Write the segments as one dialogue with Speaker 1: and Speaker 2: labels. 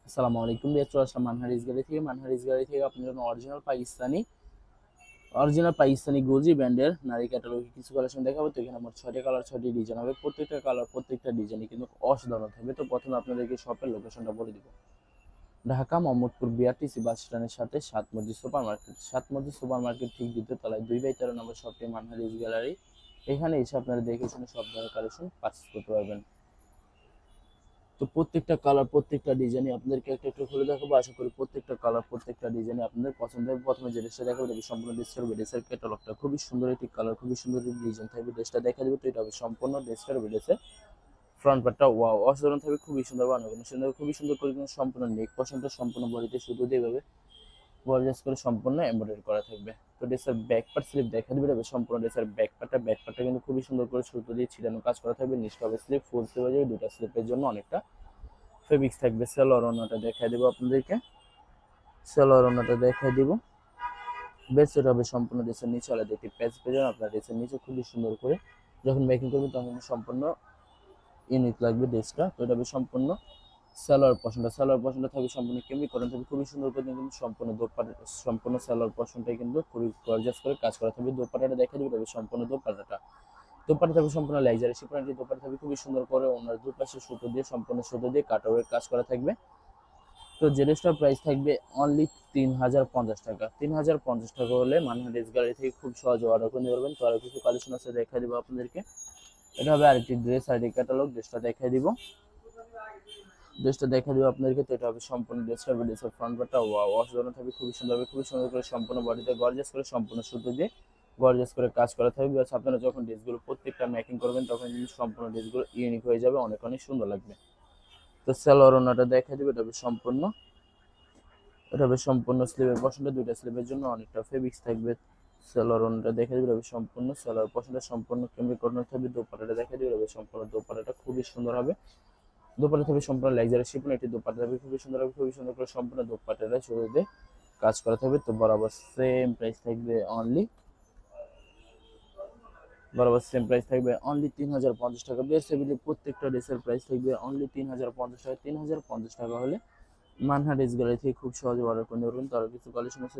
Speaker 1: আসসালামু আলাইকুম বিয়ার, চলে আসলাম মানহারিস গ্যালারি থেকে আপনার জন্য অরিজিনাল পাকিস্তানি গোজি ব্র্যান্ডের নারী ক্যাটালগে কিছু কালেকশন দেখাবো। তো এখানে আমার 6টি কালার 6টি ডিজাইন হবে। প্রত্যেকটা কালার প্রত্যেকটা ডিজাইনই কিন্তু অসাধারণ হবে। তো প্রথমে আপনাদেরকে শপের লোকেশনটা বলে দিব। ঢাকা মোহাম্মদপুর বিআরটিসি বাস স্ট্যান্ডের সাথে সাত মসজিদ সুপার মার্কেট ঠিক দ্বিতীয় তলায় 2/13 নম্বর শপটি মানহারিস গ্যালারি। এখানে এসে আপনারা দেখে শুনে সব ধরনের কালেকশন পারচেজ করতে পারবেন। তো প্রত্যেকটা কালার প্রত্যেকটা ডিজাইনই আপনাদেরকে একটা একটু খুলে দেখাবো। আশা করি প্রত্যেকটা কালার প্রত্যেকটা ডিজাইনই আপনাদের পছন্দ হবে। প্রথমে যে ড্রেসটা দেখাবো এটা সম্পূর্ণ ড্রেসের ক্যাটালগটা খুবই সুন্দর একটি কালার, খুবই সুন্দর একটি ডিজাইন থাকবে। ড্রেসটা দেখা দেবো। তো এটা হবে সম্পূর্ণ ড্রেসের ফ্রন্ট পার্টটা ওয়াও অসাধারণ থাকবে, খুবই সুন্দর বানানো সুন্দর, খুবই সুন্দর করে কিন্তু সম্পূর্ণ নেক পশনটা সম্পূর্ণ বডিতে শুধু দিয়ে ভাবে গর্জাস করে সম্পূর্ণ এমব্রয়ডারি করা থাকবে। তো ড্রেসের ব্যাক পার্ট স্লিপ দেখা দিবে। এটা সম্পূর্ণ ড্রেসের ব্যাক পার্টটা কিন্তু খুবই সুন্দর করে সুতো দিয়ে ছিটানো কাজ করা থাকবে। নিচটা হবে স্লিপ, ফুল স্লিপ হয়ে যাবে। দুটা স্লিপের জন্য অনেকটা ফেব্রিক্স থাকবে। সেলোয়ার ওড়নাটা দেখাই দেবো আপনাদেরকে। সেলোয়ার ওড়নাটা দেখাই দিব। বেডশিট হবে সম্পূর্ণ ড্রেসের নিচে আলাদা একটি প্যাচ পেয়ে যাবেন। আপনার ড্রেসের নিচে খুবই সুন্দর করে যখন মেকিং করবেন তখন সম্পূর্ণ ইউনিক লাগবে ড্রেসটা। তো এটা হবে সম্পূর্ণ সালোয়ার পশনটা থাকবে সম্পূর্ণ কেমি করেন থাকবে খুবই সুন্দর করে কিন্তু সম্পূর্ণ সালোয়ার পশনটাই কিন্তু খুবই গর্জাস করে কাজ করা থাকবে। দোপাট্টাটা দেখা দিবে। তবে সম্পূর্ণ দোপাট্টা থাকবে সম্পূর্ণ লাক্সারি শিফনের একটি দোপাট্টা থাকবে খুবই সুন্দর করে ওনার দুপাশে সম্পূর্ণ সুতো দিয়ে কাটওয়ার্ক কাজ করা থাকবে। তো ড্রেসটার প্রাইস থাকবে অনলি 3050 টাকা। 3050 টাকা হলে মানহার ড্রেস গ্যালারি থেকে খুব সহজে অর্ডার করে নিতে পারবেন। তো আরো কিছু কালেকশন আছে দেখা দিব আপনাদেরকে। এটা হবে আরেকটি ড্রেস, আরেকটি ক্যাটালগ। ড্রেসটা দেখা দিব আপনাদেরকে। তো এটা হবে সম্পূর্ণ ড্রেসের ফ্রন্ট পার্টটা ওয়াও অসাধারণ থাকবে, খুবই সুন্দর করে সম্পূর্ণ বডিতে গর্জাস করে সম্পূর্ণ সুতো দিয়ে গর্জাস করে কাজ করা থাকবে। আপনারা যখন ড্রেসগুলো প্রত্যেকটা মেকিং করবেন তখন কিন্তু সম্পূর্ণ ড্রেসগুলো ইউনিক হয়ে যাবে, অনেক অনেক সুন্দর লাগবে। তো সালোয়ার ওড়নাটা দেখা দিবে। এটা হবে সম্পূর্ণ স্লিভের পশনটা দুইটা স্লিভের জন্য অনেকটা ফেব্রিক্স থাকবে। সালোয়ার ওড়নাটা দেখা দিবে। এটা সম্পূর্ণ সালোয়ার পশনটা সম্পূর্ণ কেমব্রিক কটনের থাকবে। দোপাট্টাটা দেখা দিবে। এটা সম্পূর্ণ দোপাট্টাটা খুবই সুন্দর হবে। দোপাট্টা থাকবে সম্পূর্ণ লাক্সারি শিফন একটি দোপাট্টা থাকবে খুবই সুন্দর হবে, খুবই সুন্দর করে সম্পূর্ণ দোপাট্টাটা শুরু দিয়ে কাজ করা থাকবে। তো বরাবর সেম প্রাইস থাকবে অনলি 3050 টাকা। বিএসএবির প্রত্যেকটা ড্রেসের প্রাইস থাকবে অনলি 3050 টাকা। 3050 টাকা হলে মানহা ড্রেস গ্যালারি থেকে খুব সহজে অর্ডার করে নেবেন। তো আরো কিছু কালেকশন আছে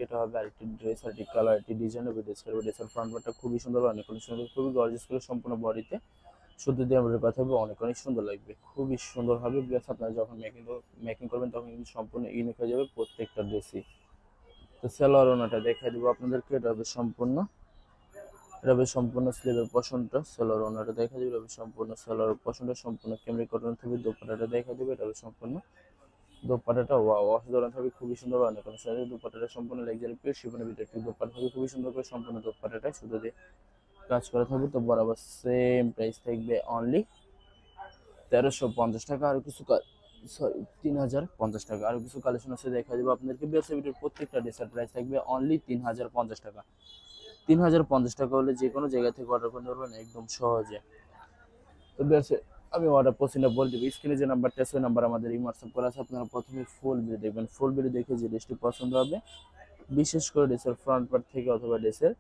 Speaker 1: এটা হবে আরেকটি ড্রেস, আরেকটি কালার, আরেকটি ডিজাইন হবে। ড্রেসের ফ্রন্ট পার্টটা খুবই সুন্দর, অনেক অনেক সুন্দর, খুবই গর্জিয়াস করে সম্পূর্ণ বডিতে শুধু দিয়ে আমাদের কথা হবে, অনেক অনেক সুন্দর লাগবে, খুবই সুন্দর হবে। প্লাস আপনারা যখন মেকিং করবেন তখন কিন্তু সম্পূর্ণ ইউনিক হয়ে যাবে প্রত্যেকটা ড্রেসই। তো সালোয়ার ওনাটা দেখাই দিব আপনাদেরকে। এটা হবে সম্পূর্ণ স্লিভের পশনটা সালোয়ার ওনাটা দেখা দিবে। এটা হবে সম্পূর্ণ সালোয়ার পশনটা সম্পূর্ণ ক্যামরি কটন থাকবে। দোপাট্টাটা দেখা দিবে। এটা হবে সম্পূর্ণ দোপাট্টাটা ওয়াও অসাধারণ থাকবে, খুবই সুন্দর, অনেক অনেক সুন্দর। দোপাট্টাটা সম্পূর্ণ লাক্সারি পিওর শিফনের ভিতরে একটি দোপাট্টা থাকবে খুবই সুন্দর করে সম্পূর্ণ দোপাট্টাটা শুধু দিয়ে কাজ করা থাকবে। তো বরাবর সেম প্রাইস থাকবে অনলি 1350 টাকা। আরো কিছু সরি 3050 টাকা। আরো কিছু কালেকশন আছে দেখা দিব আপনাদেরকে। বিএসএবির প্রত্যেকটা ড্রেসের প্রাইস থাকবে অনলি 3050 টাকা। 3050 টাকা হলে যে কোনো জায়গা থেকে অর্ডার করতে পারবেন একদম সহজে। তো আমি অর্ডার পছন্দ বলে দেবো। স্ক্রিনে যে নাম্বারটা আছে ওই নাম্বার আমাদের এই হোয়াটসঅ্যাপ করা আছে। আপনারা প্রথমে ফুল ভিডিও দেখবেন, ফুল ভিডিও দেখে যে ড্রেসটি পছন্দ হবে, বিশেষ করে ড্রেসের ফ্রন্ট পার্ট থেকে অথবা ড্রেসের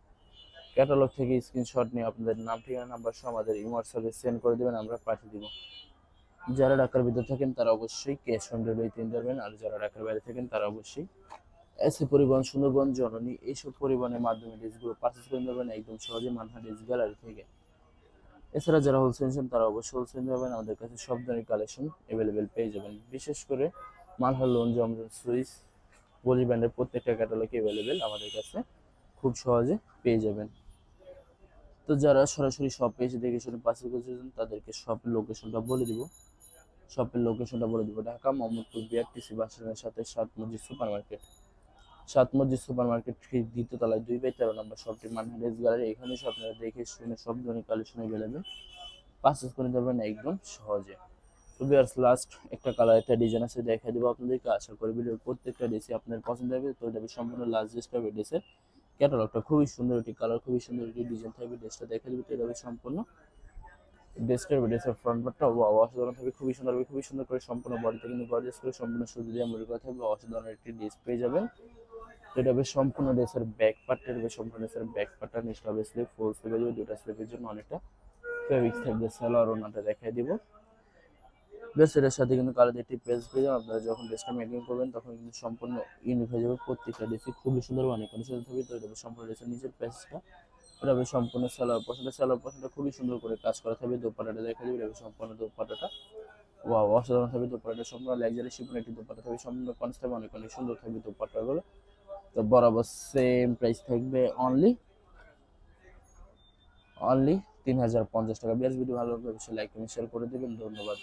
Speaker 1: ক্যাটালগ থেকে স্ক্রিনশট নিয়ে আপনাদের নাম ঠিকানা নাম্বার সহ আমাদের এই হোয়াটসঅ্যাপে সেন্ড করে দেবেন, আমরা পাঠিয়ে দিব। যারা ঢাকার ভিতরে থাকেন তারা অবশ্যই ক্যাশ অন ডেলিভারিতে নিতে পারবেন। আর যারা ঢাকার বাইরে থাকেন তারা অবশ্যই এসএ পরিবহন, সুন্দরবন, জননী এইসব পরিবহনের মাধ্যমে ড্রেসগুলো পারচেস করে নিতে পারবেন একদম সহজে মানহা ড্রেস গ্যালারি থেকে। এছাড়া যারা হোলসেল নিচ্ছেন তারা অবশ্যই হোলসেল নিতে পারবেন। আমাদের কাছে সব ধরনের কালেকশন অ্যাভেলেবেল পেয়ে যাবেন। বিশেষ করে মানহা লোন, জমজম, সুইস, বলি ব্র্যান্ডের প্রত্যেকটা ক্যাটালগ অ্যাভেলেবেল আমাদের কাছে খুব সহজে পেয়ে যাবেন। তো যারা সরাসরি শপে এসে দেখে শুনে পারচেস করতে চান তাদেরকে শপের লোকেশনটা বলে দিব। ঢাকা মোহাম্মদপুর বিআরটিসি বাস স্ট্যান্ডের সাথে সাত মসজিদ সুপার মার্কেট ঠিক দ্বিতীয় তলায় 2/13 নম্বর শপটি মানহা ড্রেস গ্যালারি। এখানে এসে আপনারা দেখে শুনে সব ধরনের কালেকশন অ্যাভেলেবেল পারচেস করে নিতে পারবেন একদম সহজে। তো ভিউয়ার্স, লাস্ট একটা কালার, একটা ডিজাইন আছে দেখা দিব আপনাদেরকে। আশা করি ভিডিওর প্রত্যেকটা ড্রেসই আপনার পছন্দ হবে। তো এটা সম্পূর্ণ লাস্ট ড্রেসটা হবে ড্রেসের ক্যাটালগটা খুবই সুন্দর একটি কালার, খুবই সুন্দর একটি ডিজাইন থাকবে। ড্রেসটা দেখা দিবে। তো এটা সম্পূর্ণ ড্রেসের ফ্রন্ট পার্টটা ওয়াও অসাধারণ থাকবে, খুবই সুন্দর করে সম্পূর্ণ বডিতে কিন্তু গর্জিয়াস করে সম্পূর্ণ সুতো দিয়ে এমব্রয়ডারি করা থাকবে। অসাধারণ একটি ড্রেস পেয়ে যাবেন। তো এটা হবে সম্পূর্ণ ড্রেসের ব্যাক পার্টটা নিচটা হবে স্লিভ, ফুল স্লিভ হয়ে যাবে। দুটা স্লিভের জন্য অনেকটা ফেব্রিক্স থাকবে। সালোয়ার ওনাটা দেখাই দিব। বেশ এটার সাথে কিন্তু কালার একটি পেজ পেয়ে যাবেন। আপনারা যখন ড্রেসটা মেকিং করবেন তখন কিন্তু সম্পূর্ণ ইউনিক হয়ে যাবে। প্রত্যেকটা ড্রেসই খুবই সুন্দর মানে কন্ডিশন থাকবে। তো এটা সম্পূর্ণ ড্রেসের নিচের পেজটা, এটা হবে সম্পূর্ণ সালোয়ার পশনটা খুবই সুন্দর করে কাজ করা থাকবে। দোপাট্টাটা দেখা যাবে, এটা সম্পূর্ণ দোপাট্টাটা ওয়াও অসাধারণ থাকবে। দোপাট্টাটা সম্পূর্ণ লাক্সারি শিফন একটি দোপাট্টা থাকবে, সম্পূর্ণ কনসেপ্ট থাকবে, অনেক অনেক সুন্দর থাকবে দোপাট্টাগুলো। তো বরাবর সেম প্রাইস থাকবে অনলি 3050 টাকা। বিয়ার্স ভিডিও ভালো লাগলে অবশ্যই লাইক এবং শেয়ার করে দেবেন। ধন্যবাদ।